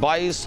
22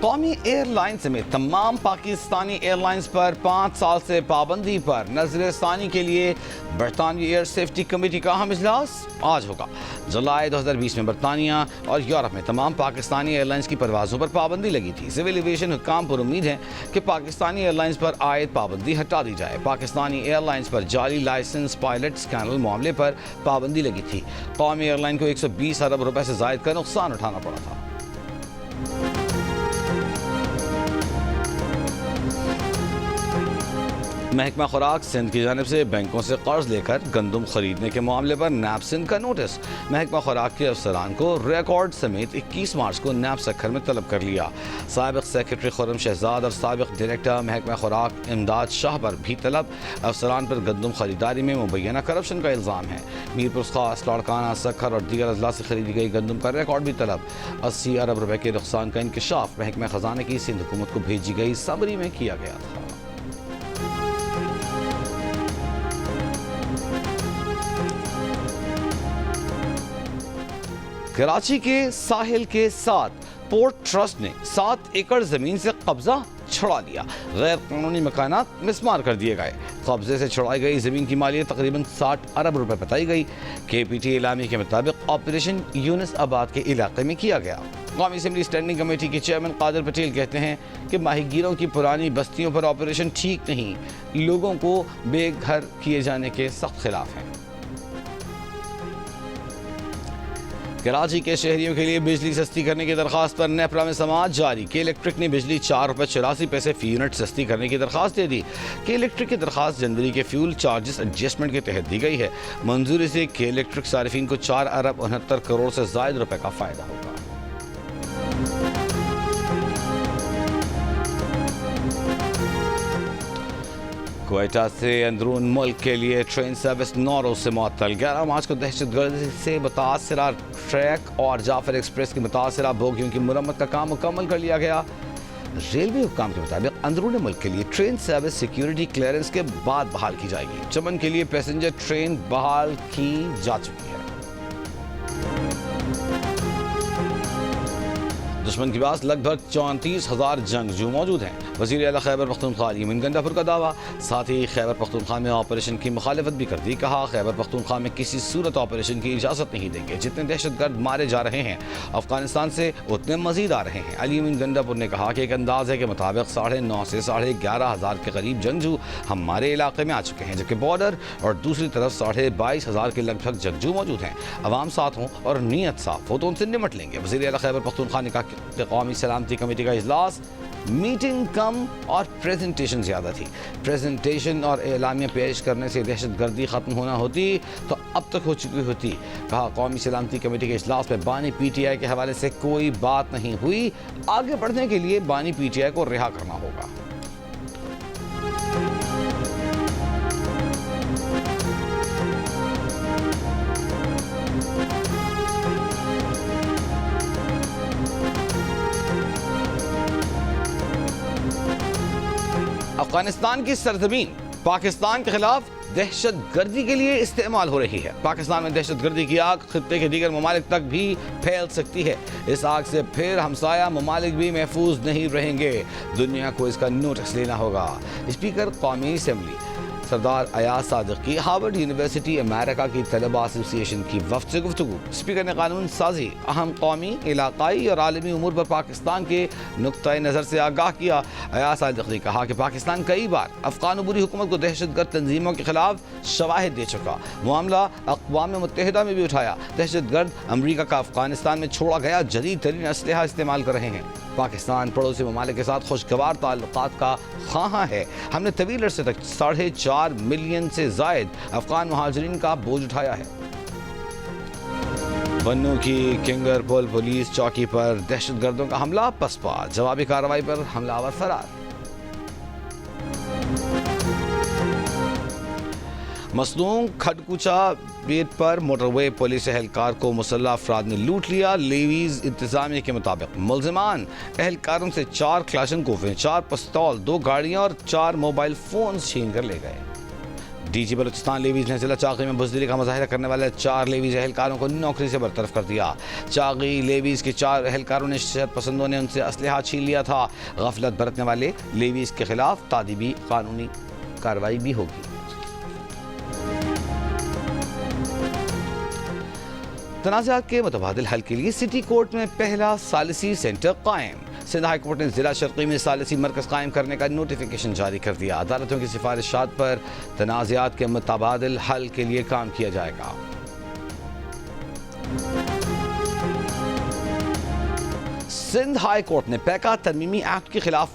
قومی air line سمیت تمام پاکستانی ایئر لائنز پر 5 سال سے پابندی پر نظر ثانی کے لیے برطانوی ایئر سیفٹی کمیٹی کا اہم اجلاس آج ہوگا۔ جولائی 2020 میں برطانیہ اور یورپ میں تمام پاکستانی ایئر لائنز کی پروازوں پر پابندی لگی تھی۔ سول ایویشن حکام پر امید ہے کہ پاکستانی ایئر لائنز پر عائد پابندی ہٹا دی جائے۔ پاکستانی ایئر لائنز پر جعلی لائسنس پائلٹ اسکینڈل معاملے پر پابندی لگی تھی۔ قومی ایئر لائن کو 120 ارب روپے سے زائد کا نقصان اٹھانا پڑا تھا۔ محکمہ خوراک سندھ کی جانب سے بینکوں سے قرض لے کر گندم خریدنے کے معاملے پر نیب سندھ کا نوٹس۔ محکمہ خوراک کے افسران کو ریکارڈ سمیت 21 مارچ کو نیب سکھر میں طلب کر لیا۔ سابق سیکرٹری خرم شہزاد اور سابق ڈائریکٹر محکمہ خوراک امداد شاہ پر بھی طلب۔ افسران پر گندم خریداری میں مبینہ کرپشن کا الزام ہے۔ میرپور خاص، لاڑکانہ، سکھر اور دیگر اضلاع سے خریدی گئی گندم کا ریکارڈ بھی طلب۔ 80 ارب روپے کے نقصان کا انکشاف محکمہ خزانہ کی سندھ حکومت کو بھیجی گئی سمری میں کیا گیا تھا۔ کراچی کے ساحل کے ساتھ پورٹ ٹرسٹ نے 7 ایکڑ زمین سے قبضہ چھڑا لیا۔ غیر قانونی مکانات مسمار کر دیے گئے۔ قبضے سے چھڑائی گئی زمین کی مالیت تقریباً 60 ارب روپے بتائی گئی۔ KPT اعلامیہ کے مطابق آپریشن یونس آباد کے علاقے میں کیا گیا۔ قومی اسمبلی اسٹینڈنگ کمیٹی کے چیئرمین قادر پٹیل کہتے ہیں کہ ماہی گیروں کی پرانی بستیوں پر آپریشن ٹھیک نہیں، لوگوں کو بے گھر کیے جانے کے سخت خلاف ہیں۔ کراچی کے شہریوں کے لیے بجلی سستی کرنے کی درخواست پر نیپرا میں سماعت جاری۔ کے الیکٹرک نے بجلی 4 روپے 84 پیسے فی یونٹ سستی کرنے کی درخواست دے دی۔ کے الیکٹرک کی درخواست جنوری کے فیول چارجز ایڈجسٹمنٹ کے تحت دی گئی ہے۔ منظوری سے کے الیکٹرک صارفین کو 4 ارب 69 کروڑ سے زائد روپے کا فائدہ ہوگا۔ کوئٹہ سے اندرون ملک کے لیے ٹرین سروس 9 روز سے معطل۔ 11 مارچ کو دہشت گردی سے متاثرہ ٹریک اور جعفر ایکسپریس کی متاثرہ بوگیوں کی مرمت کا کام مکمل کر لیا گیا۔ ریلوے حکام کے مطابق اندرون ملک کے لیے ٹرین سروس سیکیورٹی کلیئرنس کے بعد بحال کی جائے گی۔ چمن کے لیے پیسنجر ٹرین بحال کی جا چکی ہے۔ دشمن کے پاس لگ بھگ 34,000 جنگجو موجود ہیں۔ وزیر اعلیٰ خیبر پختونخوا علیمن گنڈافور کا دعویٰ۔ ساتھ ہی خیبر پختونخوا میں آپریشن کی مخالفت بھی کر دی۔ کہا خیبر پختونخوا میں کسی صورت آپریشن کی اجازت نہیں دیں گے۔ جتنے دہشت گرد مارے جا رہے ہیں افغانستان سے اتنے مزید آ رہے ہیں۔ علیمن گنڈافور نے کہا کہ ایک اندازے کے مطابق 9.5 سے 11,500 کے قریب جنگجو ہمارے علاقے میں آ چکے ہیں، جبکہ بارڈر اور دوسری طرف 22,500 کے لگ بھگ جنگجو موجود ہیں۔ عوام ساتھ ہوں اور نیت صاف ہو تو ان سے نمٹ لیں گے۔ وزیر اعلیٰ خیبر پختونخوا نے کہا کہ قومی سلامتی کمیٹی کا اجلاس میٹنگ کم اور پریزنٹیشن زیادہ تھی۔ پریزنٹیشن اور اعلامیہ پیش کرنے سے دہشت گردی ختم ہونا ہوتی تو اب تک ہو چکی ہوتی۔ کہا قومی سلامتی کمیٹی کے اجلاس میں بانی PTI کے حوالے سے کوئی بات نہیں ہوئی۔ آگے بڑھنے کے لیے بانی PTI کو رہا کرنا ہوگا۔ افغانستان کی سرزمین پاکستان کے خلاف دہشت گردی کے لیے استعمال ہو رہی ہے۔ پاکستان میں دہشت گردی کی آگ خطے کے دیگر ممالک تک بھی پھیل سکتی ہے۔ اس آگ سے پھر ہمسایہ ممالک بھی محفوظ نہیں رہیں گے۔ دنیا کو اس کا نوٹس لینا ہوگا۔ اسپیکر قومی اسمبلی سردار ایاز صادق کی ہارورڈ یونیورسٹی امریکہ کی طلباء ایسوسی ایشن کی وفد سے گفتگو۔ اسپیکر نے قانون سازی، اہم قومی، علاقائی اور عالمی امور پر پاکستان کے نقطۂ نظر سے آگاہ کیا۔ ایاز صادق نے کہا کہ پاکستان کئی بار افغان عبوری حکومت کو دہشت گرد تنظیموں کے خلاف شواہد دے چکا۔ معاملہ اقوام متحدہ میں بھی اٹھایا۔ دہشت گرد امریکہ کا افغانستان میں چھوڑا گیا جدید ترین اسلحہ استعمال کر رہے ہیں۔ پاکستان پڑوسی ممالک کے ساتھ خوشگوار تعلقات کا خواہاں ہے۔ ہم نے طویل عرصے تک 4.5 ملین سے زائد افغان مہاجرین کا بوجھ اٹھایا ہے۔ بنوں کی کنگر پول پولیس چوکی پر دہشت گردوں کا حملہ پسپا، جوابی کارروائی پر حملہ آور فرار۔ مصنوع کھڈکوچا بیٹ پر موٹر وے پولیس اہلکار کو مسلح افراد نے لوٹ لیا۔ لیویز انتظامیہ کے مطابق ملزمان اہلکاروں سے 4 کلاشنکوفیں، 4 پستول، 2 گاڑیاں اور 4 موبائل فونز چھین کر لے گئے۔ ڈی جی بلوچستان لیویز نے ضلع چاغی میں بزدلی کا مظاہرہ کرنے والے 4 لیویز اہلکاروں کو نوکری سے برطرف کر دیا۔ چاغی لیویز کے 4 اہلکاروں نے شدت پسندوں نے ان سے اسلحہ چھین لیا تھا۔ غفلت برتنے والے لیویز کے خلاف تادیبی قانونی کارروائی بھی ہوگی۔ تنازعات کے متبادل حل کے لیے سٹی کورٹ میں پہلا ثالثی سینٹر قائم۔ سندھ ہائی کورٹ نے ضلع شرقی میں ثالثی مرکز قائم کرنے کا نوٹیفیکیشن جاری کر دیا۔ عدالتوں کی سفارشات پر تنازعات کے متبادل حل کے لیے کام کیا جائے گا۔ سندھ ہائی کورٹ نے پیکا ترمیمی ایکٹ کے خلاف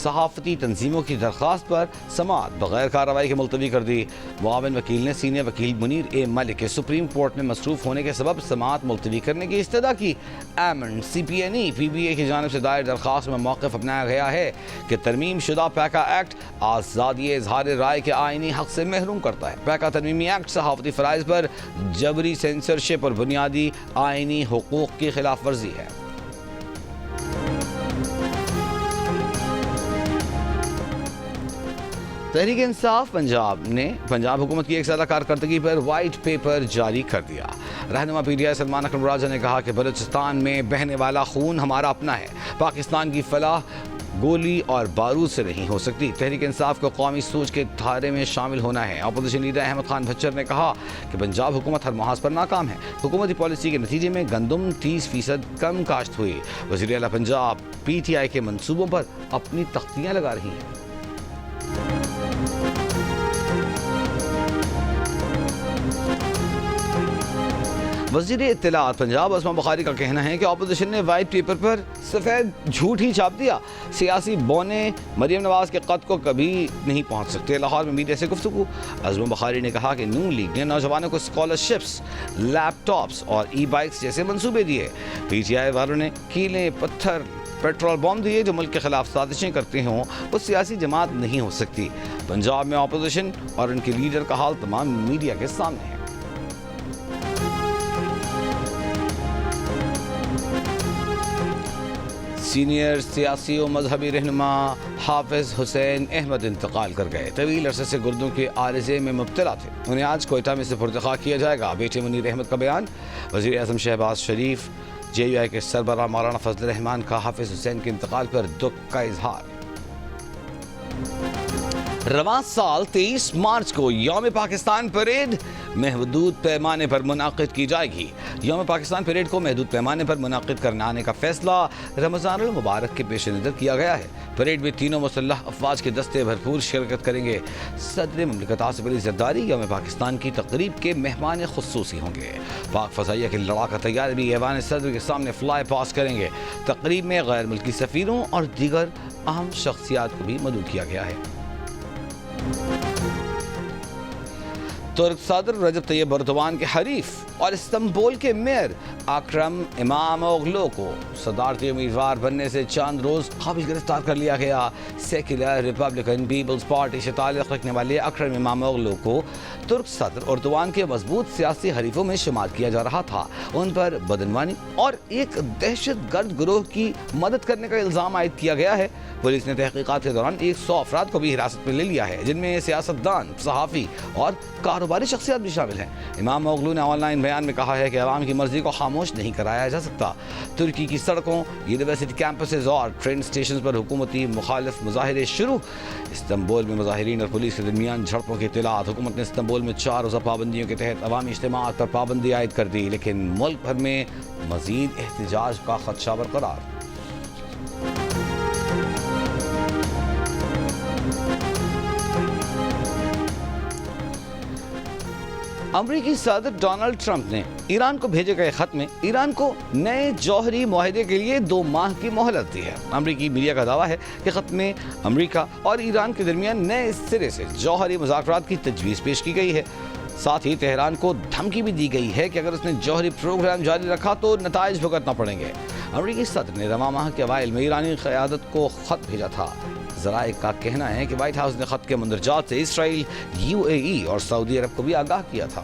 صحافتی تنظیموں کی درخواست پر سماعت بغیر کارروائی کے ملتوی کر دی۔ معاون وکیل نے سینئر وکیل منیر اے ملک کے سپریم کورٹ میں مصروف ہونے کے سبب سماعت ملتوی کرنے کی استدعا کی۔ ایمن سی پی این ای پی بی اے کی جانب سے دائر درخواست میں موقف اپنایا گیا ہے کہ ترمیم شدہ پیکا ایکٹ آزادی اظہار رائے کے آئینی حق سے محروم کرتا ہے۔ پیکا ترمیمی ایکٹ صحافتی فرائض پر جبری سینسرشپ اور بنیادی آئینی حقوق کی خلاف ورزی ہے۔ تحریک انصاف پنجاب نے پنجاب حکومت کی ایک سالہ کارکردگی پر وائٹ پیپر جاری کر دیا۔ رہنما پی ٹی آئی سلمان اکرم راجہ نے کہا کہ بلوچستان میں بہنے والا خون ہمارا اپنا ہے۔ پاکستان کی فلاح گولی اور بارود سے نہیں ہو سکتی۔ تحریک انصاف کو قومی سوچ کے دھارے میں شامل ہونا ہے۔ اپوزیشن لیڈر احمد خان بھچر نے کہا کہ پنجاب حکومت ہر محاذ پر ناکام ہے۔ حکومتی پالیسی کے نتیجے میں گندم 30% کم کاشت ہوئی۔ وزیر اعلیٰ پنجاب پی ٹی آئی کے منصوبوں پر اپنی تختیاں لگا رہی ہیں۔ وزیر اطلاعات پنجاب عظمہ بخاری کا کہنا ہے کہ اپوزیشن نے وائٹ پیپر پر سفید جھوٹ ہی چھاپ دیا۔ سیاسی بونے مریم نواز کے قد کو کبھی نہیں پہنچ سکتے۔ لاہور میں میڈیا سے گفتگو عظمہ بخاری نے کہا کہ نون لیگ نے نوجوانوں کو اسکالرشپس، لیپ ٹاپس اور ای بائکس جیسے منصوبے دیے۔ پی ٹی آئی والوں نے کیلیں، پتھر، پیٹرول بم دیے۔ جو ملک کے خلاف سازشیں کرتے ہوں وہ سیاسی جماعت نہیں ہو سکتی۔ پنجاب میں اپوزیشن اور ان کے لیڈر کا حال تمام میڈیا کے سامنے ہے۔ سینئر سیاسی و مذہبی رہنما حافظ حسین احمد انتقال کر گئے۔ طویل عرصے سے گردوں کے عارضے میں مبتلا تھے۔ انہیں آج کوئٹہ میں سپرد خاک کیا جائے گا۔ بیٹے منیر احمد کا بیان۔ وزیر اعظم شہباز شریف، جے یو آئی کے سربراہ مولانا فضل الرحمان کا حافظ حسین کے انتقال پر دکھ کا اظہار۔ رواں سال 23 مارچ کو یوم پاکستان پریڈ محدود پیمانے پر منعقد کی جائے گی۔ یوم پاکستان پریڈ کو محدود پیمانے پر منعقد کرنے کا فیصلہ رمضان المبارک کے پیش نظر کیا گیا ہے۔ پریڈ میں تینوں مسلح افواج کے دستے بھرپور شرکت کریں گے۔ صدر مملکت آصف علی زرداری یوم پاکستان کی تقریب کے مہمان خصوصی ہوں گے۔ پاک فضائیہ کے لڑاکا طیارے بھی ایوان صدر کے سامنے فلائی پاس کریں گے۔ تقریب میں غیر ملکی سفیروں اور دیگر اہم شخصیات کو بھی مدعو کیا گیا ہے۔ ترک صدر رجب طیب اردوان کے حریف اور استنبول کے میئر اکرم اماموغلو کو صدارتی امیدوار بننے سے چند روز قبل گرفتار کر لیا گیا۔ سیکولر ریپبلکن پیپلز پارٹی سے تعلق رکھنے والے اکرم اماموغلو کو ترک صدر اردوان کے مضبوط سیاسی حریفوں میں شمار کیا جا رہا تھا۔ ان پر بدعنوانی اور ایک دہشت گرد گروہ کی مدد کرنے کا الزام عائد کیا گیا ہے۔ پولیس نے تحقیقات کے دوران 100 افراد کو بھی حراست میں لے لیا ہے، جن میں سیاستدان، صحافی اور کاروباری شخصیات بھی شامل ہیں۔ اماموغلو نے آن لائن بیان میں کہا ہے کہ عوام کی مرضی کو خاموش نہیں کرایا جا سکتا۔ ترکی کی سڑکوں، یونیورسٹی کیمپسز اور ٹرین اسٹیشنز پر حکومتی مخالف مظاہرے شروع۔ استنبول میں مظاہرین اور پولیس کے درمیان جھڑپوں کی اطلاعات۔ حکومت نے استنبول میں 4 روزہ پابندیوں کے تحت عوامی اجتماعات پر پابندی عائد کر دی، لیکن ملک بھر میں مزید احتجاج کا خدشہ برقرار۔ امریکی صدر ڈونلڈ ٹرمپ نے ایران کو بھیجے گئے خط میں ایران کو نئے جوہری معاہدے کے لیے 2 ماہ کی مہلت دی ہے۔ امریکی میڈیا کا دعویٰ ہے کہ خط میں امریکہ اور ایران کے درمیان نئے سرے سے جوہری مذاکرات کی تجویز پیش کی گئی ہے۔ ساتھ ہی تہران کو دھمکی بھی دی گئی ہے کہ اگر اس نے جوہری پروگرام جاری رکھا تو نتائج بھگتنا پڑیں گے۔ امریکی صدر نے رواں ماہ کے اوائل میں ایرانی قیادت کو خط بھیجا تھا۔ ذرائع کا کہنا ہے کہ وائٹ ہاؤس نے خط کے مندرجات سے اسرائیل، یو اے ای اور سعودی عرب کو بھی آگاہ کیا تھا۔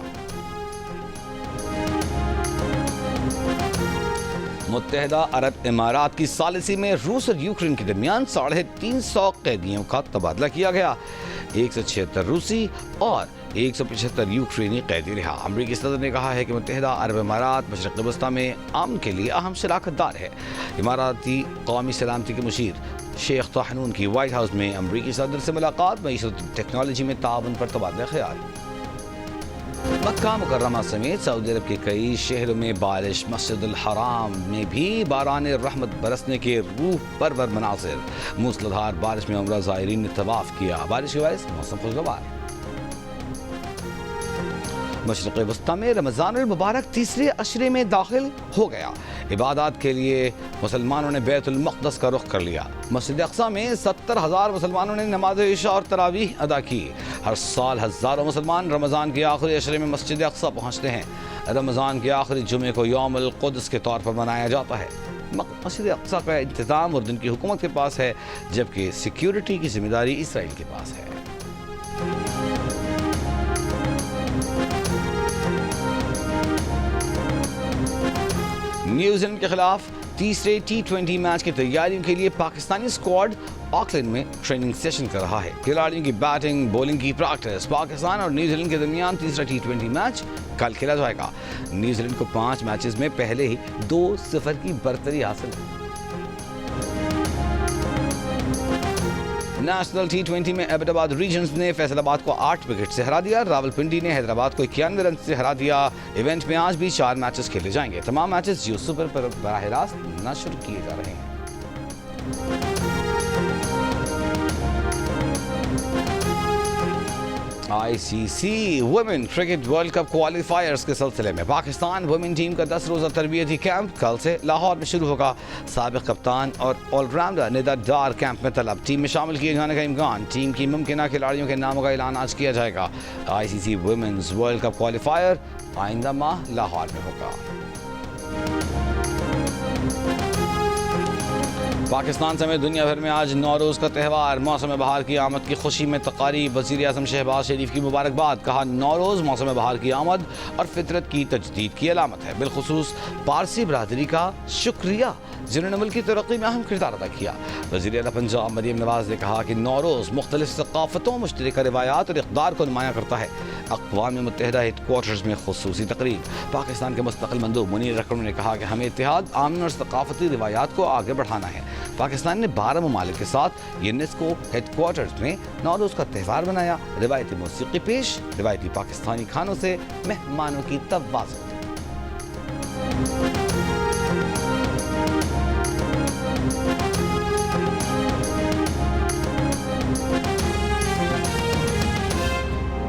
متحدہ عرب امارات کی ثالثی میں روس اور یوکرین کے درمیان 350 قیدیوں کا تبادلہ کیا گیا۔ 176 روسی اور 175 یوکرینی قیدی رہا۔ امریکی صدر نے کہا ہے کہ متحدہ عرب امارات مشرق وسطی میں امن کے لیے اہم شراکت دار ہے۔ اماراتی قومی سلامتی کے مشیر شیخ طاحنون کی وائٹ ہاؤس میں امریکی صدر سے ملاقات، معیشت ٹیکنالوجی میں تعاون پر تبادلہ خیال۔ مکہ مکرمہ سمیت سعودی عرب کے کئی شہروں میں بارش، مسجد الحرام میں بھی باران رحمت برسنے کے روح پرور مناظر۔ موسلادھار بارش میں عمرہ زائرین نے طواف کیا، بارش کے باعث موسم خوشگوار۔ مشرق وسطی میں رمضان المبارک تیسرے عشرے میں داخل ہو گیا۔ عبادات کے لیے مسلمانوں نے بیت المقدس کا رخ کر لیا۔ مسجد اقصی میں 70,000 مسلمانوں نے نماز عشاء اور تراویح ادا کی۔ ہر سال ہزاروں مسلمان رمضان کے آخری عشرے میں مسجد اقصی پہنچتے ہیں۔ رمضان کے آخری جمعے کو یوم القدس کے طور پر منایا جاتا ہے۔ مسجد اقصی کا انتظام اردن کی حکومت کے پاس ہے، جبکہ سیکیورٹی کی ذمہ داری اسرائیل کے پاس ہے۔ نیوزی لینڈ کے خلاف تیسرے T20 میچ کی تیاریوں کے لیے پاکستانی اسکواڈ آکلینڈ میں ٹریننگ سیشن کر رہا ہے۔ کھلاڑیوں کی بیٹنگ بولنگ کی پریکٹس۔ پاکستان اور نیوزی لینڈ کے درمیان تیسرا T20 میچ کل کھیلا جائے گا۔ نیوزی لینڈ کو 5 میچز میں پہلے ہی 2-0 کی برتری حاصل ہے۔ نیشنل T20 میں ایبٹ آباد ریجنز نے فیصل آباد کو 8 وکٹ سے ہرا دیا۔ راولپنڈی نے حیدرآباد کو 91 رن سے ہرا دیا۔ ایونٹ میں آج بھی 4 میچز کھیلے جائیں گے۔ تمام میچز جیو سپر پر براہ راست نشر کیے جا رہے ہیں۔ ICC women cricket world cup qualifiers کے سلسلے میں پاکستان ویمن ٹیم کا 10 روزہ تربیتی کیمپ کل سے لاہور میں شروع ہوگا۔ سابق کپتان اور آل راؤنڈر ندا ڈار کیمپ میں طلب، ٹیم میں شامل کیے جانے کا امکان۔ ٹیم کی ممکنہ کھلاڑیوں کے ناموں کا اعلان آج کیا جائے گا۔ ICC women's world cup qualifier آئندہ ماہ لاہور میں ہوگا۔ پاکستان سمیت دنیا بھر میں آج نوروز کا تہوار، موسم بہار کی آمد کی خوشی میں تقاریب۔ وزیر اعظم شہباز شریف کی مبارکباد، کہا نوروز موسم بہار کی آمد اور فطرت کی تجدید کی علامت ہے۔ بالخصوص پارسی برادری کا شکریہ جنہوں نے ملک کی ترقی میں اہم کردار ادا کیا۔ وزیر اعلیٰ پنجاب مریم نواز نے کہا کہ نوروز مختلف ثقافتوں، مشترکہ روایات اور اقدار کو نمایاں کرتا ہے۔ اقوام متحدہ ہیڈ کوارٹرز میں خصوصی تقریب۔ پاکستان کے مستقل مندوب منیر اکرم نے کہا کہ ہمیں اتحاد، امن اور ثقافتی روایات کو آگے بڑھانا ہے۔ پاکستان نے 12 ممالک کے ساتھ یونیسکو ہیڈ کوارٹرز میں نوروز کا تہوار منایا۔ روایتی موسیقی پیش، روایتی پاکستانی کھانوں سے مہمانوں کی توازن۔